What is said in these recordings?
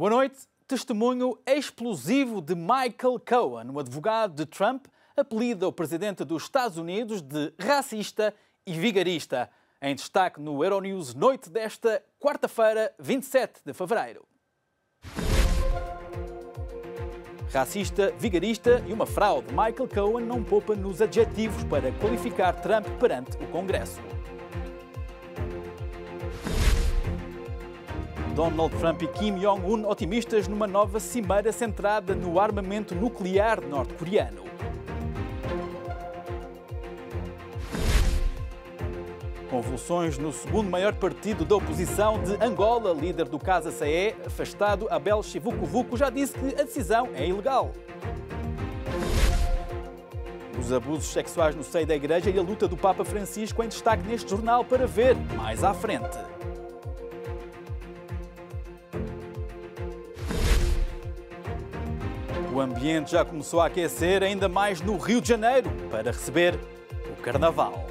Boa noite. Testemunho explosivo de Michael Cohen, o advogado de Trump, apelida o presidente dos Estados Unidos de racista e vigarista. Em destaque no Euronews, noite desta quarta-feira, 27 de fevereiro. Racista, vigarista e uma fraude. Michael Cohen não poupa nos adjetivos para qualificar Trump perante o Congresso. Donald Trump e Kim Jong-un otimistas numa nova cimeira centrada no armamento nuclear norte-coreano. Convulsões no segundo maior partido da oposição de Angola. Líder do Casa CE, afastado, Abel Chivucovuco, já disse que a decisão é ilegal. Os abusos sexuais no seio da Igreja e a luta do Papa Francisco em destaque neste jornal para ver mais à frente. O ambiente já começou a aquecer ainda mais no Rio de Janeiro para receber o Carnaval.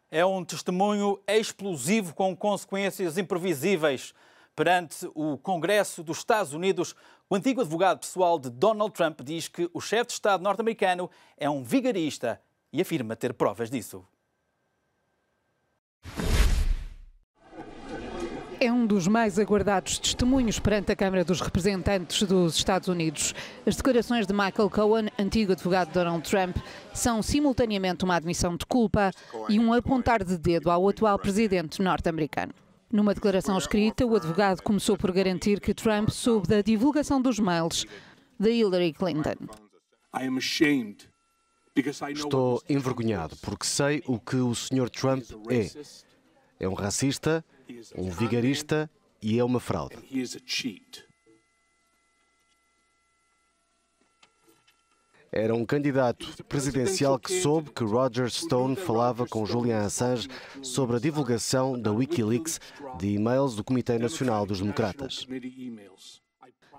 É um testemunho explosivo com consequências imprevisíveis. Perante o Congresso dos Estados Unidos, o antigo advogado pessoal de Donald Trump diz que o chefe de Estado norte-americano é um vigarista e afirma ter provas disso. É um dos mais aguardados testemunhos perante a Câmara dos Representantes dos Estados Unidos. As declarações de Michael Cohen, antigo advogado de Donald Trump, são simultaneamente uma admissão de culpa e um apontar de dedo ao atual presidente norte-americano. Numa declaração escrita, o advogado começou por garantir que Trump soube da divulgação dos mails de Hillary Clinton. Estou envergonhado porque sei o que o Sr. Trump é. É um racista, um vigarista e é uma fraude. Era um candidato presidencial que soube que Roger Stone falava com Julian Assange sobre a divulgação da Wikileaks de e-mails do Comitê Nacional dos Democratas.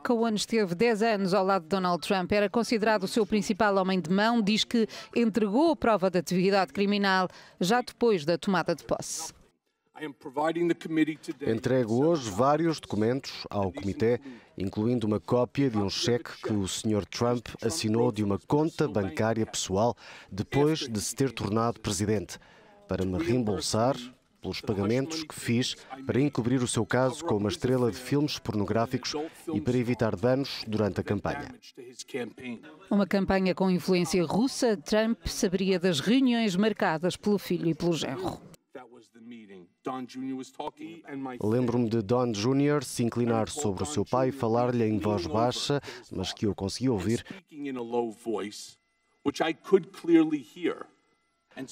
Cohen esteve 10 anos ao lado de Donald Trump, era considerado o seu principal homem de mão, diz que entregou prova de atividade criminal já depois da tomada de posse. Entrego hoje vários documentos ao Comitê, incluindo uma cópia de um cheque que o Sr. Trump assinou de uma conta bancária pessoal depois de se ter tornado presidente, para me reembolsar pelos pagamentos que fiz para encobrir o seu caso com uma estrela de filmes pornográficos e para evitar danos durante a campanha. Uma campanha com influência russa, Trump saberia das reuniões marcadas pelo filho e pelo genro. Lembro-me de Don Jr. se inclinar sobre o seu pai e falar-lhe em voz baixa, mas que eu consegui ouvir,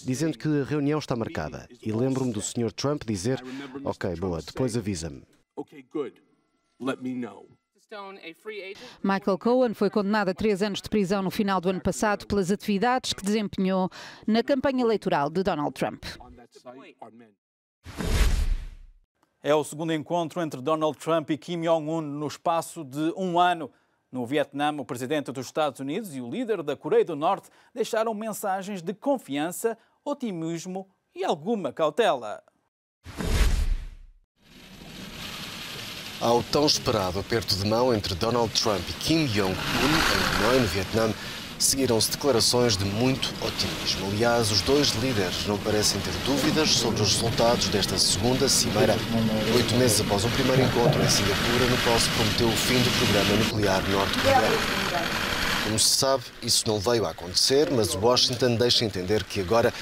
dizendo que a reunião está marcada. E lembro-me do Sr. Trump dizer: "Ok, boa, depois avisa-me." Michael Cohen foi condenado a 3 anos de prisão no final do ano passado pelas atividades que desempenhou na campanha eleitoral de Donald Trump. É o segundo encontro entre Donald Trump e Kim Jong-un no espaço de um ano. No Vietnã, o presidente dos Estados Unidos e o líder da Coreia do Norte deixaram mensagens de confiança, otimismo e alguma cautela. Ao tão esperado aperto de mão entre Donald Trump e Kim Jong-un em Hanoi, no Vietnã, seguiram-se declarações de muito otimismo. Aliás, os dois líderes não parecem ter dúvidas sobre os resultados desta segunda cimeira, 8 meses após um primeiro encontro em Singapura, no qual se prometeu o fim do programa nuclear norte-coreano. Como se sabe, isso não veio a acontecer, mas Washington deixa entender que agora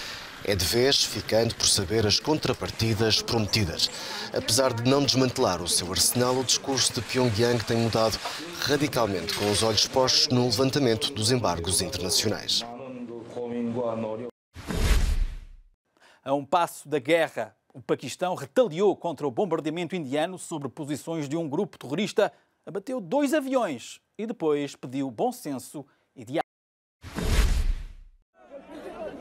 é de vez, ficando por saber as contrapartidas prometidas. Apesar de não desmantelar o seu arsenal, o discurso de Pyongyang tem mudado radicalmente, com os olhos postos no levantamento dos embargos internacionais. A um passo da guerra, o Paquistão retaliou contra o bombardeamento indiano sobre posições de um grupo terrorista, abateu 2 aviões e depois pediu bom senso e diálogo.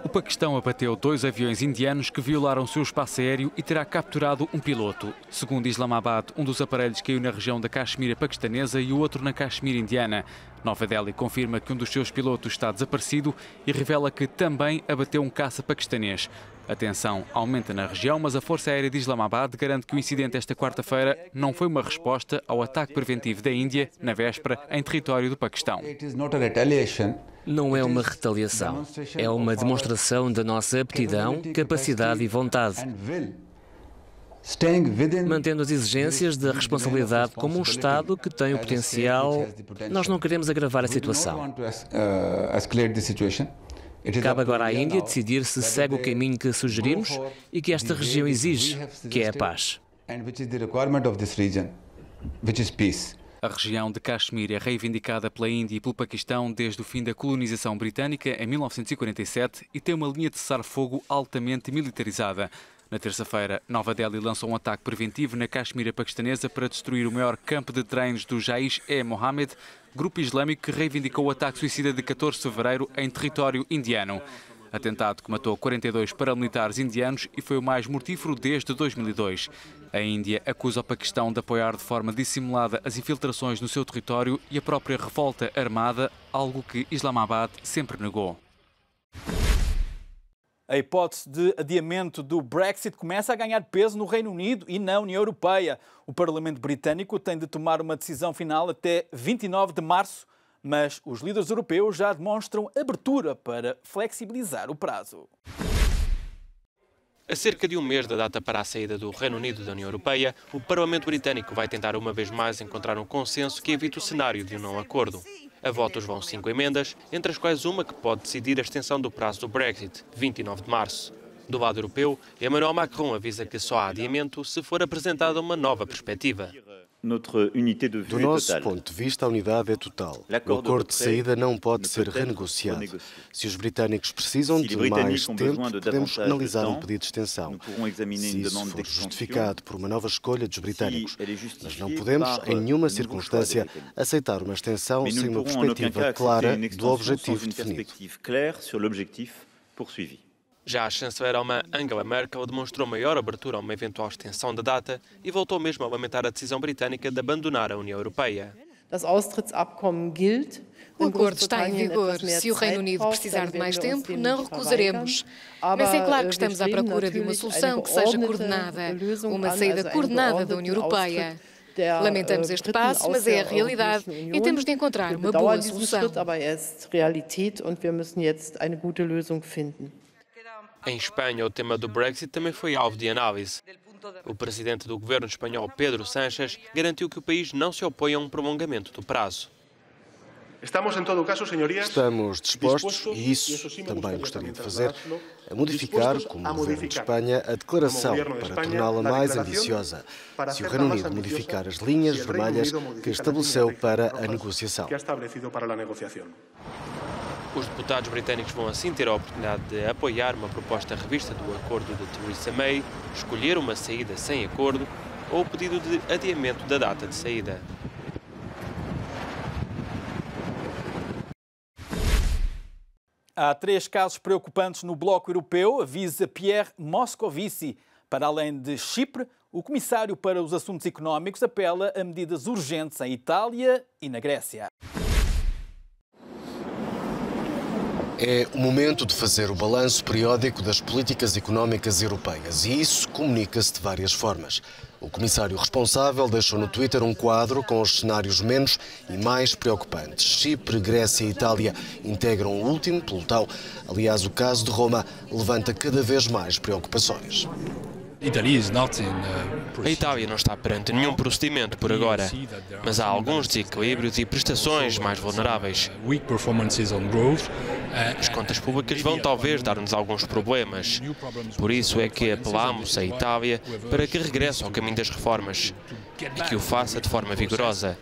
O Paquistão abateu 2 aviões indianos que violaram seu espaço aéreo e terá capturado um piloto. Segundo Islamabad, um dos aparelhos caiu na região da Caxemira paquistanesa e o outro na Caxemira indiana. Nova Delhi confirma que um dos seus pilotos está desaparecido e revela que também abateu um caça paquistanês. A tensão aumenta na região, mas a Força Aérea de Islamabad garante que o incidente esta quarta-feira não foi uma resposta ao ataque preventivo da Índia, na véspera, em território do Paquistão. Não é uma retaliação, é uma demonstração da nossa aptidão, capacidade e vontade. Mantendo as exigências da responsabilidade como um Estado que tem o potencial, nós não queremos agravar a situação. Cabe agora à Índia decidir se segue o caminho que sugerimos e que esta região exige, que é a paz. A região de Caxemir é reivindicada pela Índia e pelo Paquistão desde o fim da colonização britânica em 1947 e tem uma linha de cessar-fogo altamente militarizada. Na terça-feira, Nova Delhi lançou um ataque preventivo na Caxemira paquistanesa para destruir o maior campo de treinos do Jaish-e-Mohammed, grupo islâmico que reivindicou o ataque suicida de 14 de fevereiro em território indiano. Atentado que matou 42 paramilitares indianos e foi o mais mortífero desde 2002. A Índia acusa o Paquistão de apoiar de forma dissimulada as infiltrações no seu território e a própria revolta armada, algo que Islamabad sempre negou. A hipótese de adiamento do Brexit começa a ganhar peso no Reino Unido e na União Europeia. O Parlamento Britânico tem de tomar uma decisão final até 29 de março, mas os líderes europeus já demonstram abertura para flexibilizar o prazo. A cerca de um mês da data para a saída do Reino Unido da União Europeia, o Parlamento Britânico vai tentar uma vez mais encontrar um consenso que evite o cenário de um não acordo. A votos vão 5 emendas, entre as quais uma que pode decidir a extensão do prazo do Brexit, 29 de março. Do lado europeu, Emmanuel Macron avisa que só há adiamento se for apresentada uma nova perspectiva. Do nosso ponto de vista, a unidade é total. O acordo de saída não pode ser renegociado. Se os britânicos precisam de mais tempo, podemos analisar um pedido de extensão, se isso for justificado por uma nova escolha dos britânicos. Mas não podemos, em nenhuma circunstância, aceitar uma extensão sem uma perspectiva clara do objetivo definido. Já a chanceler alemã Angela Merkel demonstrou maior abertura a uma eventual extensão da data e voltou mesmo a lamentar a decisão britânica de abandonar a União Europeia. O acordo está em vigor. Se o Reino Unido precisar de mais tempo, não recusaremos. Mas é claro que estamos à procura de uma solução que seja coordenada, uma saída coordenada da União Europeia. Lamentamos este passo, mas é a realidade e temos de encontrar uma boa solução. Em Espanha, o tema do Brexit também foi alvo de análise. O presidente do governo espanhol, Pedro Sánchez, garantiu que o país não se opõe a um prolongamento do prazo. Estamos dispostos, e isso também gostaria de fazer, a modificar, como o Governo de Espanha, a declaração para torná-la mais ambiciosa, se o Reino Unido modificar as linhas vermelhas que estabeleceu para a negociação. Os deputados britânicos vão assim ter a oportunidade de apoiar uma proposta revista do acordo de Theresa May, escolher uma saída sem acordo ou o pedido de adiamento da data de saída. Há 3 casos preocupantes no Bloco Europeu, avisa Pierre Moscovici. Para além de Chipre, o comissário para os assuntos económicos apela a medidas urgentes em Itália e na Grécia. É o momento de fazer o balanço periódico das políticas económicas europeias e isso comunica-se de várias formas. O comissário responsável deixou no Twitter um quadro com os cenários menos e mais preocupantes. Chipre, Grécia e Itália integram o último pelotão. Aliás, o caso de Roma levanta cada vez mais preocupações. A Itália não está perante nenhum procedimento por agora, mas há alguns desequilíbrios e prestações mais vulneráveis. As contas públicas vão talvez dar-nos alguns problemas. Por isso é que apelamos à Itália para que regresse ao caminho das reformas e que o faça de forma vigorosa.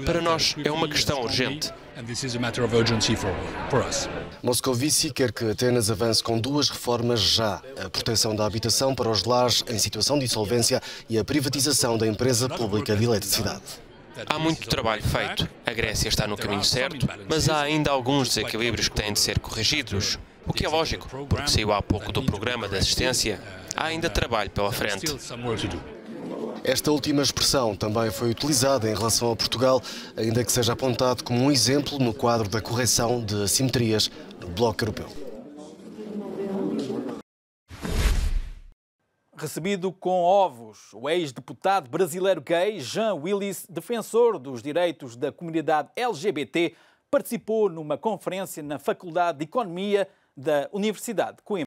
Para nós é uma questão urgente. Moscovici quer que Atenas avance com 2 reformas já: a proteção da habitação para os lares em situação de insolvência e a privatização da empresa pública de eletricidade. Há muito trabalho feito. A Grécia está no caminho certo, mas há ainda alguns desequilíbrios que têm de ser corrigidos. O que é lógico, porque saiu há pouco do programa de assistência. Há ainda trabalho pela frente. Esta última expressão também foi utilizada em relação a Portugal, ainda que seja apontado como um exemplo no quadro da correção de assimetrias no Bloco Europeu. recebido com ovos. O ex-deputado brasileiro gay Jean Willis, defensor dos direitos da comunidade LGBT, participou numa conferência na Faculdade de Economia da Universidade de Coimbra.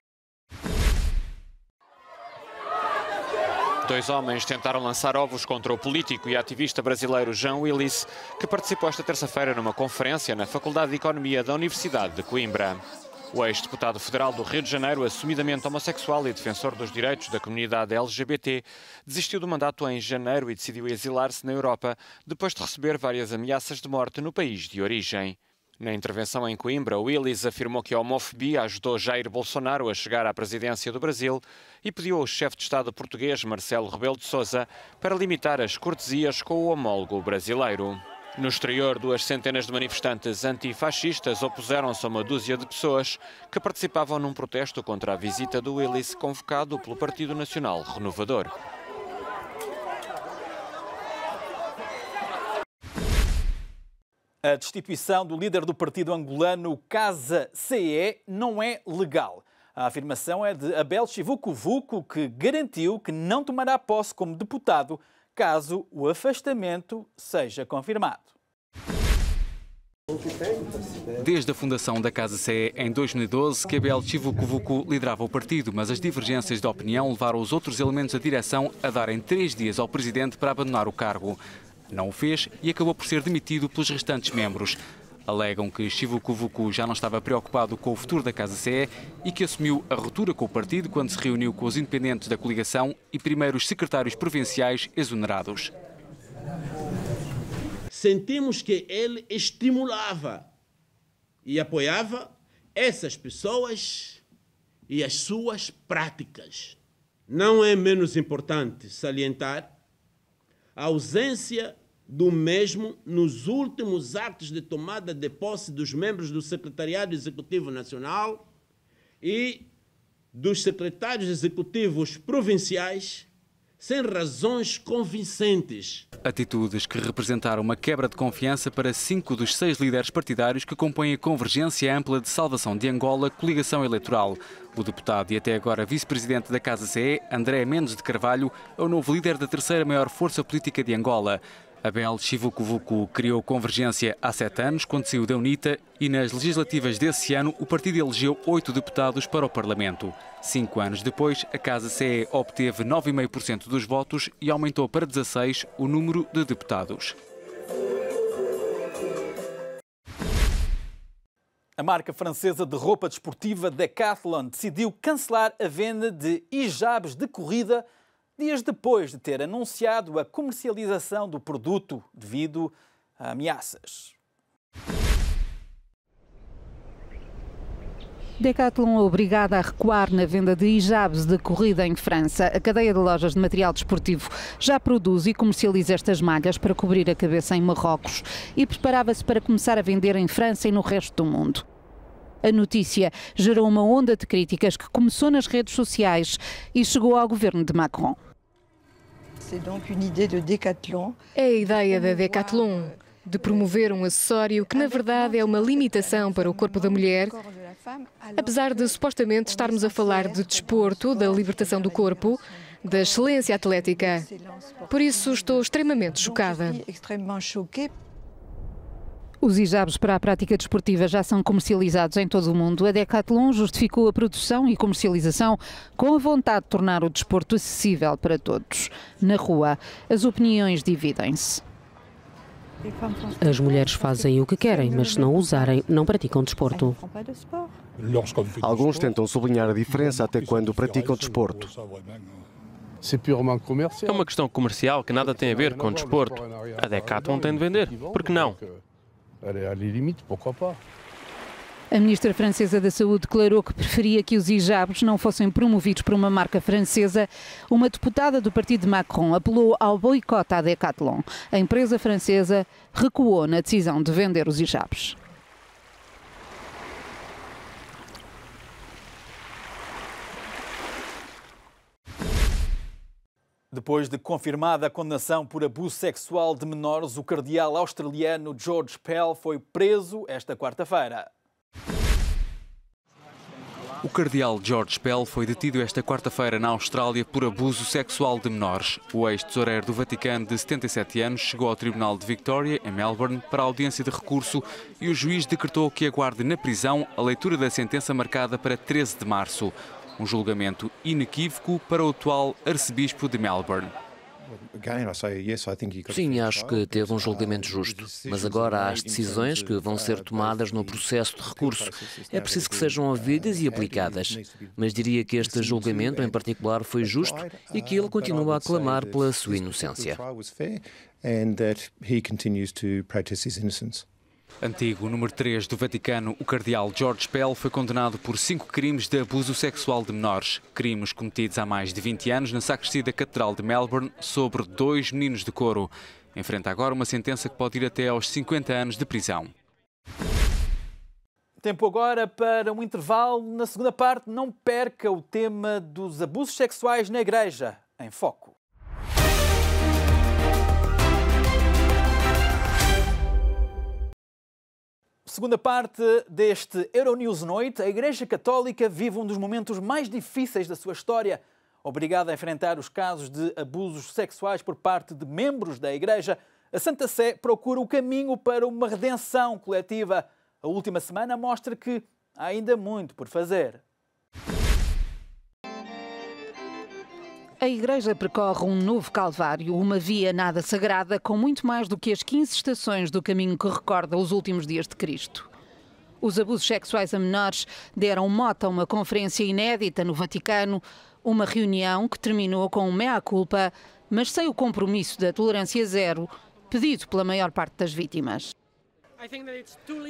Dois homens tentaram lançar ovos contra o político e ativista brasileiro Jean Willis, que participou esta terça-feira numa conferência na Faculdade de Economia da Universidade de Coimbra. O ex-deputado federal do Rio de Janeiro, assumidamente homossexual e defensor dos direitos da comunidade LGBT, desistiu do mandato em janeiro e decidiu exilar-se na Europa, depois de receber várias ameaças de morte no país de origem. Na intervenção em Coimbra, Willis afirmou que a homofobia ajudou Jair Bolsonaro a chegar à presidência do Brasil e pediu ao chefe de Estado português, Marcelo Rebelo de Sousa, para limitar as cortesias com o homólogo brasileiro. No exterior, 2 centenas de manifestantes antifascistas opuseram-se a uma dúzia de pessoas que participavam num protesto contra a visita do Willis, convocado pelo Partido Nacional Renovador. A destituição do líder do partido angolano Casa CE não é legal. A afirmação é de Abel Chivucovuco, que garantiu que não tomará posse como deputado caso o afastamento seja confirmado. Desde a fundação da Casa CE em 2012, que Abel Chivucovuco liderava o partido, mas as divergências de opinião levaram os outros elementos da direção a darem 3 dias ao presidente para abandonar o cargo. Não o fez e acabou por ser demitido pelos restantes membros. Alegam que Chivucovuco já não estava preocupado com o futuro da Casa CE e que assumiu a ruptura com o partido quando se reuniu com os independentes da coligação e primeiros secretários provinciais exonerados. Sentimos que ele estimulava e apoiava essas pessoas e as suas práticas. Não é menos importante salientar a ausência do mesmo nos últimos atos de tomada de posse dos membros do Secretariado Executivo Nacional e dos secretários executivos provinciais, sem razões convincentes. Atitudes que representaram uma quebra de confiança para 5 dos 6 líderes partidários que compõem a Convergência Ampla de Salvação de Angola, coligação eleitoral. O deputado e até agora vice-presidente da Casa CE, André Mendes de Carvalho, é o novo líder da terceira maior força política de Angola. Abel Chivucovuco criou Convergência há 7 anos, quando saiu da UNITA, e nas legislativas desse ano o partido elegeu 8 deputados para o Parlamento. 5 anos depois, a Casa CE obteve 9,5% dos votos e aumentou para 16 o número de deputados. A marca francesa de roupa desportiva Decathlon decidiu cancelar a venda de hijabs de corrida dias depois de ter anunciado a comercialização do produto devido a ameaças. Decathlon é obrigada a recuar na venda de hijabs de corrida em França. A cadeia de lojas de material desportivo já produz e comercializa estas malhas para cobrir a cabeça em Marrocos e preparava-se para começar a vender em França e no resto do mundo. A notícia gerou uma onda de críticas que começou nas redes sociais e chegou ao governo de Macron. É a ideia da Decathlon de promover um acessório que, na verdade, é uma limitação para o corpo da mulher, apesar de supostamente estarmos a falar de desporto, da libertação do corpo, da excelência atlética. Por isso, estou extremamente chocada. Os hijabs para a prática desportiva já são comercializados em todo o mundo. A Decathlon justificou a produção e comercialização com a vontade de tornar o desporto acessível para todos. Na rua, as opiniões dividem-se. As mulheres fazem o que querem, mas se não usarem, não praticam desporto. Alguns tentam sublinhar a diferença até quando praticam desporto. É uma questão comercial que nada tem a ver com desporto. A Decathlon tem de vender. Por que não? A ministra francesa da Saúde declarou que preferia que os hijabs não fossem promovidos por uma marca francesa. Uma deputada do partido de Macron apelou ao boicote à Decathlon. A empresa francesa recuou na decisão de vender os hijabs. Depois de confirmada a condenação por abuso sexual de menores, o cardeal australiano George Pell foi preso esta quarta-feira. O cardeal George Pell foi detido esta quarta-feira na Austrália por abuso sexual de menores. O ex-tesoureiro do Vaticano, de 77 anos, chegou ao Tribunal de Victoria, em Melbourne, para a audiência de recurso e o juiz decretou que aguarde na prisão a leitura da sentença marcada para 13 de março. Um julgamento inequívoco para o atual arcebispo de Melbourne. Sim, acho que teve um julgamento justo, mas agora há as decisões que vão ser tomadas no processo de recurso. É preciso que sejam ouvidas e aplicadas. Mas diria que este julgamento em particular foi justo e que ele continua a clamar pela sua inocência. Antigo número 3 do Vaticano, o cardeal George Pell foi condenado por 5 crimes de abuso sexual de menores. Crimes cometidos há mais de 20 anos na sacristia da Catedral de Melbourne sobre 2 meninos de coro. Enfrenta agora uma sentença que pode ir até aos 50 anos de prisão. Tempo agora para um intervalo. Na segunda parte, não perca o tema dos abusos sexuais na Igreja em Foco. Segunda parte deste Euronews Noite, a Igreja Católica vive um dos momentos mais difíceis da sua história. Obrigada a enfrentar os casos de abusos sexuais por parte de membros da Igreja, a Santa Sé procura o caminho para uma redenção coletiva. A última semana mostra que há ainda muito por fazer. A Igreja percorre um novo calvário, uma via nada sagrada, com muito mais do que as 15 estações do caminho que recorda os últimos dias de Cristo. Os abusos sexuais a menores deram mote a uma conferência inédita no Vaticano, uma reunião que terminou com um mea-culpa, mas sem o compromisso da tolerância zero, pedido pela maior parte das vítimas.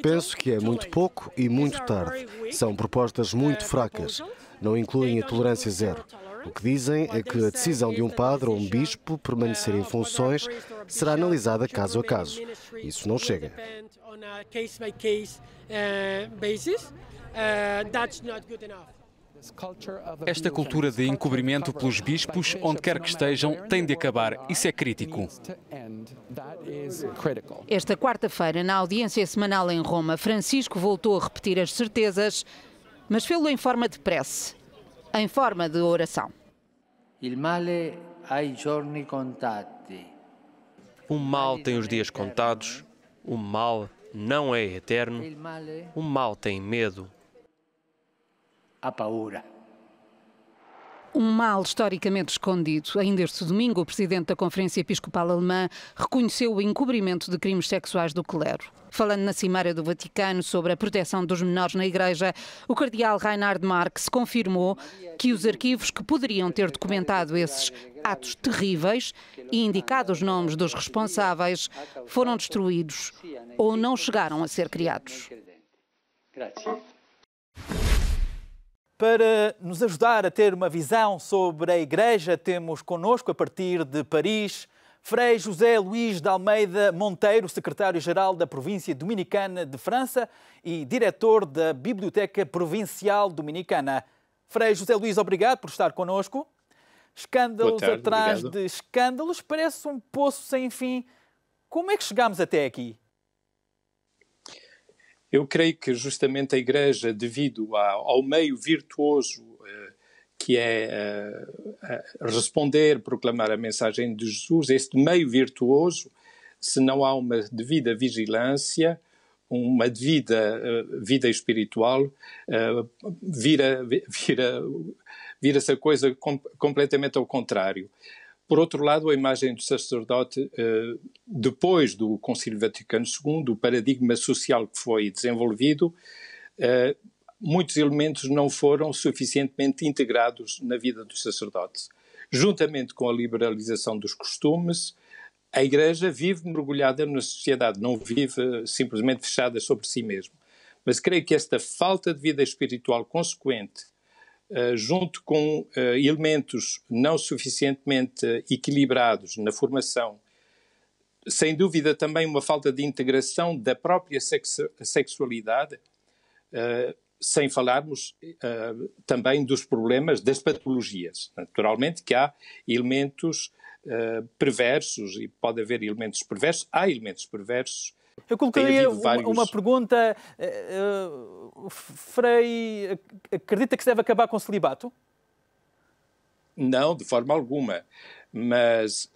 Penso que é muito pouco e muito tarde. São propostas muito fracas. Não incluem a tolerância zero. O que dizem é que a decisão de um padre ou um bispo permanecer em funções será analisada caso a caso. Isso não chega. Esta cultura de encobrimento pelos bispos, onde quer que estejam, tem de acabar. Isso é crítico. Esta quarta-feira, na audiência semanal em Roma, Francisco voltou a repetir as certezas, mas fê-lo em forma de prece, em forma de oração. O mal tem os dias contados, o mal não é eterno, o mal tem medo. Um mal historicamente escondido. Ainda este domingo, o presidente da Conferência Episcopal Alemã reconheceu o encobrimento de crimes sexuais do clero. Falando na Cimeira do Vaticano sobre a proteção dos menores na Igreja, o cardeal Reinhard Marx confirmou que os arquivos que poderiam ter documentado esses atos terríveis e indicado os nomes dos responsáveis foram destruídos ou não chegaram a ser criados. Para nos ajudar a ter uma visão sobre a Igreja, temos connosco, a partir de Paris, Frei José Luís de Almeida Monteiro, secretário-geral da Província Dominicana de França e diretor da Biblioteca Provincial Dominicana. Frei José Luís, obrigado por estar connosco. Escândalos atrás de escândalos, parece um poço sem fim. Como é que chegámos até aqui? Eu creio que justamente a Igreja, devido ao meio virtuoso que é responder, proclamar a mensagem de Jesus, este meio virtuoso, se não há uma devida vigilância, uma devida vida espiritual, vira-se a coisa completamente ao contrário. Por outro lado, a imagem do sacerdote, depois do Concílio Vaticano II, o paradigma social que foi desenvolvido, muitos elementos não foram suficientemente integrados na vida do sacerdote. Juntamente com a liberalização dos costumes, a Igreja vive mergulhada na sociedade, não vive simplesmente fechada sobre si mesma. Mas creio que esta falta de vida espiritual consequente, junto com elementos não suficientemente equilibrados na formação, sem dúvida também uma falta de integração da própria sexualidade, sem falarmos também dos problemas das patologias. Naturalmente que há elementos perversos, e pode haver elementos perversos, há elementos perversos Eu colocaria uma pergunta. Frei acredita que se deve acabar com o celibato? Não, de forma alguma. Mas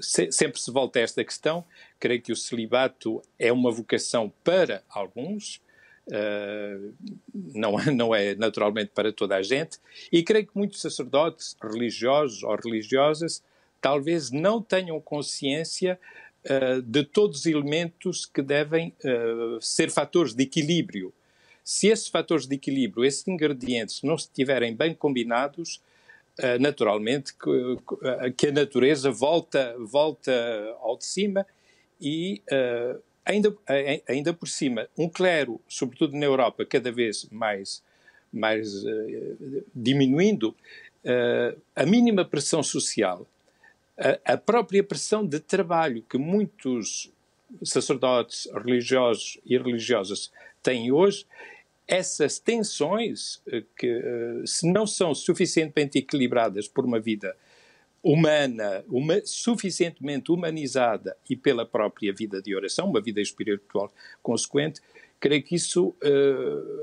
sempre se volta a esta questão. Creio que o celibato é uma vocação para alguns, não é naturalmente para toda a gente, e creio que muitos sacerdotes religiosos ou religiosas talvez não tenham consciência de todos os elementos que devem ser fatores de equilíbrio. Se esses fatores de equilíbrio, esses ingredientes não estiverem bem combinados, naturalmente que a natureza volta ao de cima e ainda por cima um clero, sobretudo na Europa, cada vez mais diminuindo, a mínima pressão social, a própria pressão de trabalho que muitos sacerdotes religiosos e religiosas têm hoje, essas tensões que, se não são suficientemente equilibradas por uma vida humana, suficientemente humanizada e pela própria vida de oração, uma vida espiritual consequente, creio que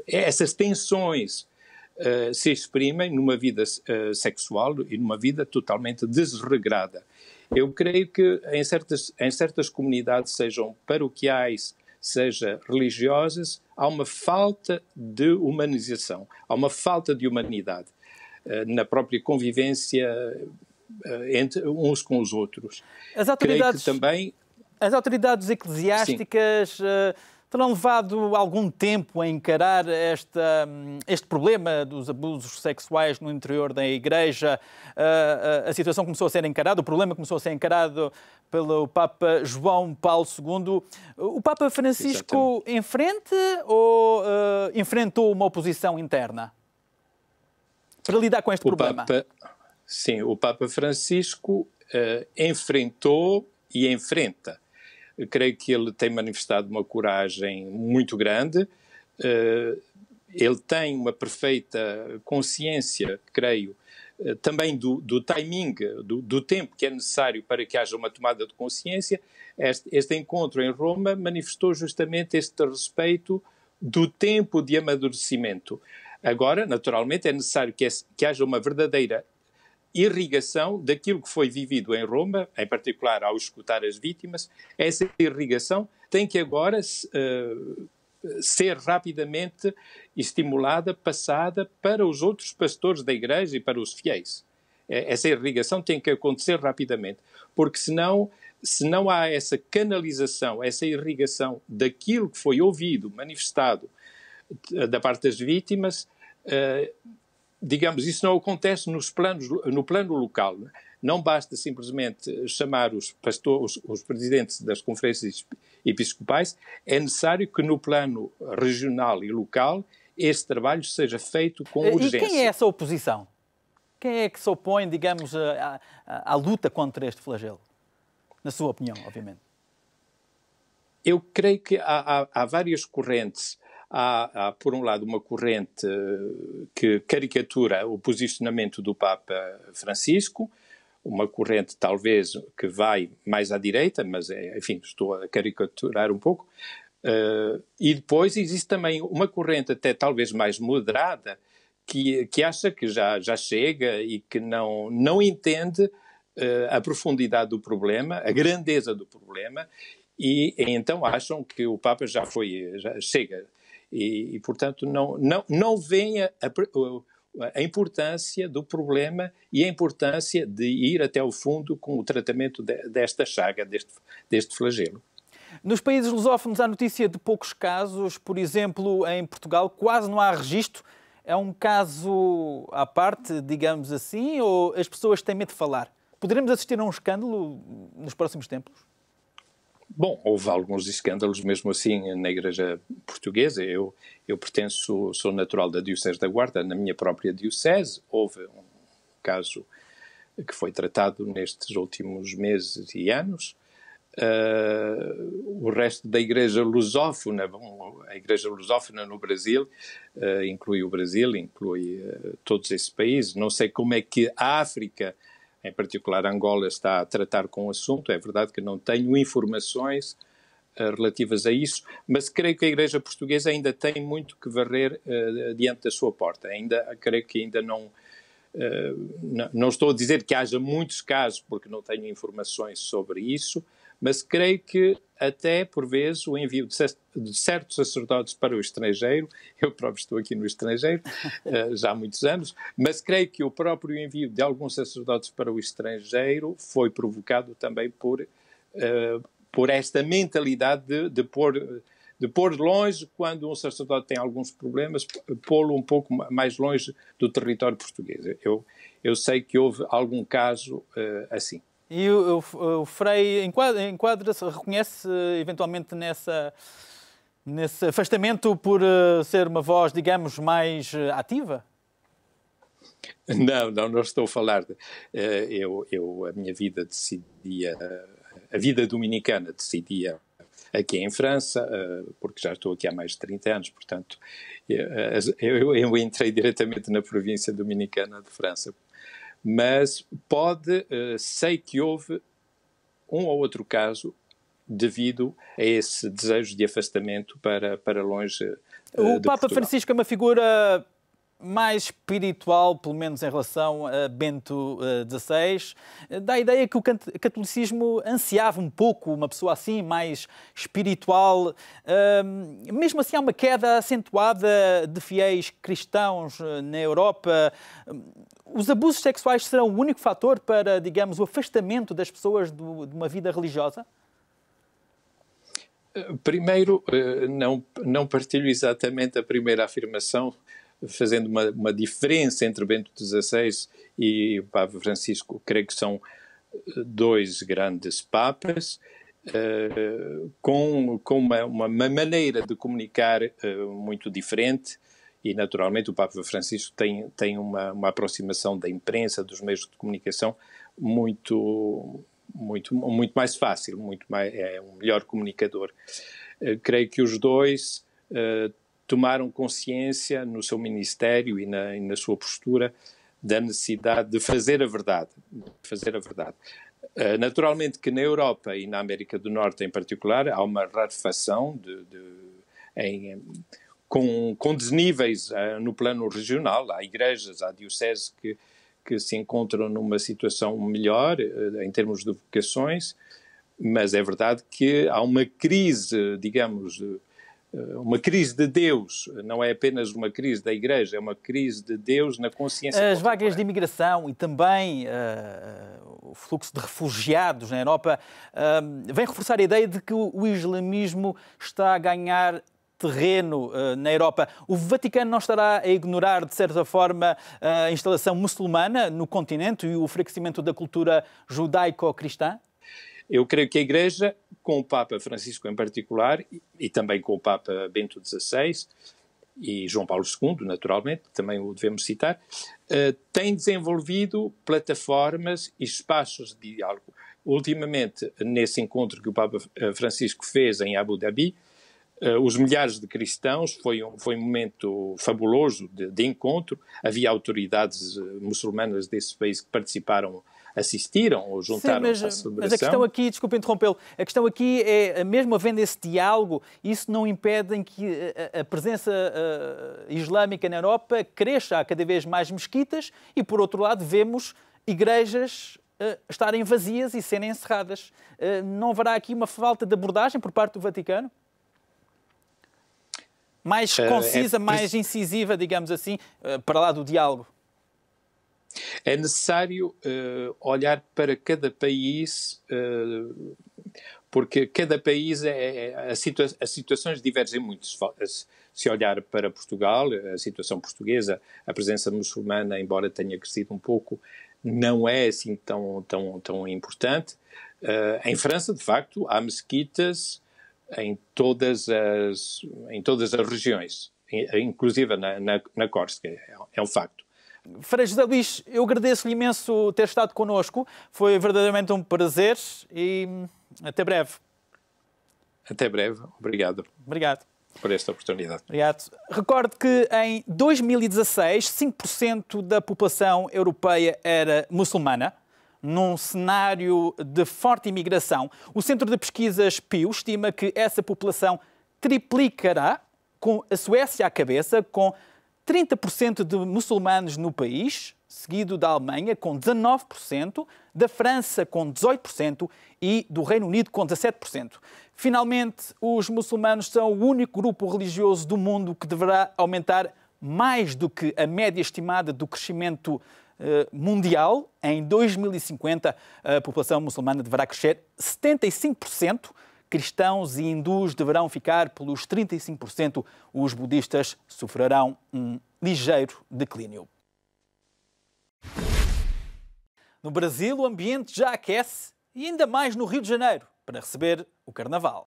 essas tensões se exprimem numa vida sexual e numa vida totalmente desregrada. Eu creio que em certas comunidades, sejam paroquiais, seja religiosas, há uma falta de humanização, há uma falta de humanidade na própria convivência entre uns com os outros. As autoridades eclesiásticas terão levado algum tempo a encarar este problema dos abusos sexuais no interior da Igreja. A situação começou a ser encarada, o problema começou a ser encarado pelo Papa João Paulo II. O Papa Francisco enfrentou uma oposição interna para lidar com este problema? Sim, o Papa Francisco enfrentou e enfrenta. Creio que ele tem manifestado uma coragem muito grande. Ele tem uma perfeita consciência, creio, também do timing, do tempo que é necessário para que haja uma tomada de consciência. Este encontro em Roma manifestou justamente este respeito do tempo de amadurecimento. Agora, naturalmente, é necessário que haja uma verdadeira irrigação daquilo que foi vivido em Roma, em particular ao escutar as vítimas. Essa irrigação tem que agora ser rapidamente estimulada, passada para os outros pastores da Igreja e para os fiéis. Essa irrigação tem que acontecer rapidamente, porque se não há essa canalização, essa irrigação daquilo que foi ouvido, manifestado da parte das vítimas, digamos, isso não acontece no plano local. Não basta simplesmente chamar os pastores, os presidentes das conferências episcopais, é necessário que no plano regional e local esse trabalho seja feito com urgência. E quem é essa oposição? Quem é que se opõe, digamos, à luta contra este flagelo? Na sua opinião, obviamente. Eu creio que há várias correntes. Há, por um lado, uma corrente que caricatura o posicionamento do Papa Francisco, uma corrente talvez que vai mais à direita, mas, enfim, estou a caricaturar um pouco. E depois existe também uma corrente até talvez mais moderada que acha que já chega e que não entende a profundidade do problema, a grandeza do problema, e então acham que o Papa já chega. E portanto, não veem a importância do problema e a importância de ir até o fundo com o tratamento desta chaga, deste flagelo. Nos países lusófonos há notícia de poucos casos, por exemplo, em Portugal quase não há registro. É um caso à parte, digamos assim, ou as pessoas têm medo de falar? Poderemos assistir a um escândalo nos próximos tempos? Bom, houve alguns escândalos mesmo assim na Igreja Portuguesa. Eu sou natural da Diocese da Guarda, na minha própria diocese. Houve um caso que foi tratado nestes últimos meses e anos. O resto da Igreja lusófona, a Igreja lusófona no Brasil, inclui o Brasil, inclui todos esses países. Não sei como é que a África, em particular Angola, está a tratar com o assunto. É verdade que não tenho informações relativas a isso, mas creio que a Igreja Portuguesa ainda tem muito que varrer diante da sua porta. Creio que ainda não estou a dizer que haja muitos casos, porque não tenho informações sobre isso, mas creio que até, por vezes, o envio de certos sacerdotes para o estrangeiro, eu próprio estou aqui no estrangeiro já há muitos anos, mas creio que o próprio envio de alguns sacerdotes para o estrangeiro foi provocado também por esta mentalidade de pôr longe, quando um sacerdote tem alguns problemas, pô-lo um pouco mais longe do território português. Eu sei que houve algum caso assim. E o Frei enquadra-se, reconhece eventualmente nesse afastamento por ser uma voz, digamos, mais ativa? Não estou a falar. A minha vida decidia, a vida dominicana decidia aqui em França, porque já estou aqui há mais de 30 anos, portanto, eu entrei diretamente na província dominicana de França. Mas sei que houve um ou outro caso devido a esse desejo de afastamento para longe de O Papa Portugal. Francisco é uma figura mais espiritual, pelo menos em relação a Bento XVI. Dá a ideia que o catolicismo ansiava um pouco uma pessoa assim, mais espiritual. Mesmo assim, há uma queda acentuada de fiéis cristãos na Europa. Os abusos sexuais serão o único fator para, digamos, o afastamento das pessoas de uma vida religiosa? Primeiro, não partilho exatamente a primeira afirmação, fazendo uma diferença entre Bento XVI e o Papa Francisco. Creio que são dois grandes papas, com uma maneira de comunicar muito diferente, e naturalmente o Papa Francisco tem uma aproximação da imprensa, dos meios de comunicação muito mais fácil, é um melhor comunicador. Creio que os dois tomaram consciência no seu ministério e na sua postura da necessidade de fazer a verdade. Naturalmente que na Europa e na América do Norte em particular há uma rarefação com desníveis no plano regional. Há igrejas, há dioceses que se encontram numa situação melhor em termos de vocações, mas é verdade que há uma crise, digamos, uma crise de Deus. Não é apenas uma crise da Igreja, é uma crise de Deus na consciência. As vagas de imigração e também o fluxo de refugiados na Europa vem reforçar a ideia de que o islamismo está a ganhar terreno na Europa. O Vaticano não estará a ignorar, de certa forma, a instalação muçulmana no continente e o enfraquecimento da cultura judaico-cristã? Eu creio que a Igreja, com o Papa Francisco em particular, e também com o Papa Bento XVI, e João Paulo II, naturalmente, também o devemos citar, tem desenvolvido plataformas e espaços de diálogo. Ultimamente, nesse encontro que o Papa Francisco fez em Abu Dhabi, os milhares de cristãos, foi um momento fabuloso de encontro. Havia autoridades muçulmanas desse país que assistiram ou juntaram-se à celebração. Mas a questão aqui, desculpe interrompê-lo, a questão aqui é, mesmo havendo esse diálogo, isso não impede que a presença islâmica na Europa cresça. Há cada vez mais mesquitas e, por outro lado, vemos igrejas estarem vazias e serem encerradas. Não haverá aqui uma falta de abordagem por parte do Vaticano? Mais concisa, mais incisiva, digamos assim, para lá do diálogo? É necessário olhar para cada país, porque cada país as situações divergem muito. Se olhar para Portugal, a situação portuguesa, a presença muçulmana, embora tenha crescido um pouco, não é assim tão importante. Em França, de facto, há mesquitas em todas as regiões, inclusive na Córsega, é um facto. Frei José Luís, eu agradeço-lhe imenso ter estado connosco, foi verdadeiramente um prazer e até breve. Até breve, obrigado. Obrigado por esta oportunidade. Obrigado. Recordo que em 2016, 5% da população europeia era muçulmana. num cenário de forte imigração. O Centro de Pesquisas Pew estima que essa população triplicará, com a Suécia à cabeça, com 30% de muçulmanos no país, seguido da Alemanha com 19%, da França com 18% e do Reino Unido com 17%. Finalmente, os muçulmanos são o único grupo religioso do mundo que deverá aumentar mais do que a média estimada do crescimento mundial. Em 2050, a população muçulmana deverá crescer 75%. Cristãos e hindus deverão ficar pelos 35%. Os budistas sofrerão um ligeiro declínio. No Brasil, o ambiente já aquece e ainda mais no Rio de Janeiro para receber o Carnaval.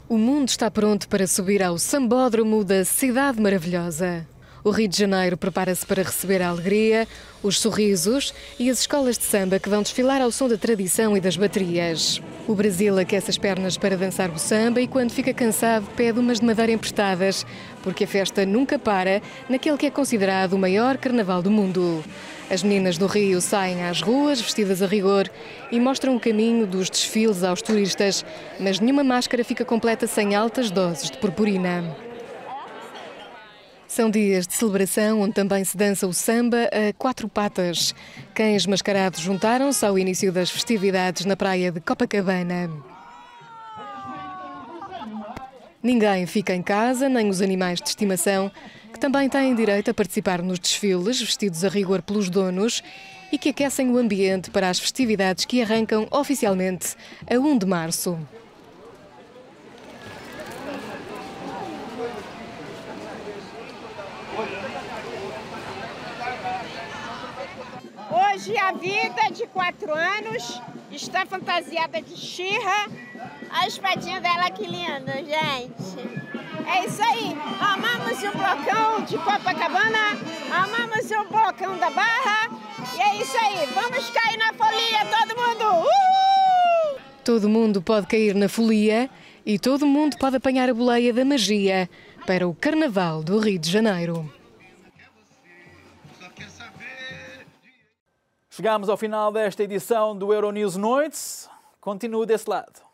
O mundo está pronto para subir ao sambódromo da Cidade Maravilhosa. O Rio de Janeiro prepara-se para receber a alegria, os sorrisos e as escolas de samba que vão desfilar ao som da tradição e das baterias. O Brasil aquece as pernas para dançar o samba e, quando fica cansado, pede umas de madeira emprestadas, porque a festa nunca para naquele que é considerado o maior carnaval do mundo. As meninas do Rio saem às ruas, vestidas a rigor, e mostram o caminho dos desfiles aos turistas, mas nenhuma máscara fica completa sem altas doses de purpurina. São dias de celebração onde também se dança o samba a quatro patas. Cães mascarados juntaram-se ao início das festividades na praia de Copacabana. Ninguém fica em casa, nem os animais de estimação, que também têm direito a participar nos desfiles, vestidos a rigor pelos donos, e que aquecem o ambiente para as festividades que arrancam oficialmente a 1 de março. Hoje a vida de 4 anos está fantasiada de Xirra. A espadinha dela, que linda, gente. É isso aí. Amamos o blocão de Copacabana, amamos o blocão da Barra. E é isso aí. Vamos cair na folia, todo mundo. Uhul! Todo mundo pode cair na folia e todo mundo pode apanhar a boleia da magia para o Carnaval do Rio de Janeiro. Chegamos ao final desta edição do Euronews Noites. Continue desse lado.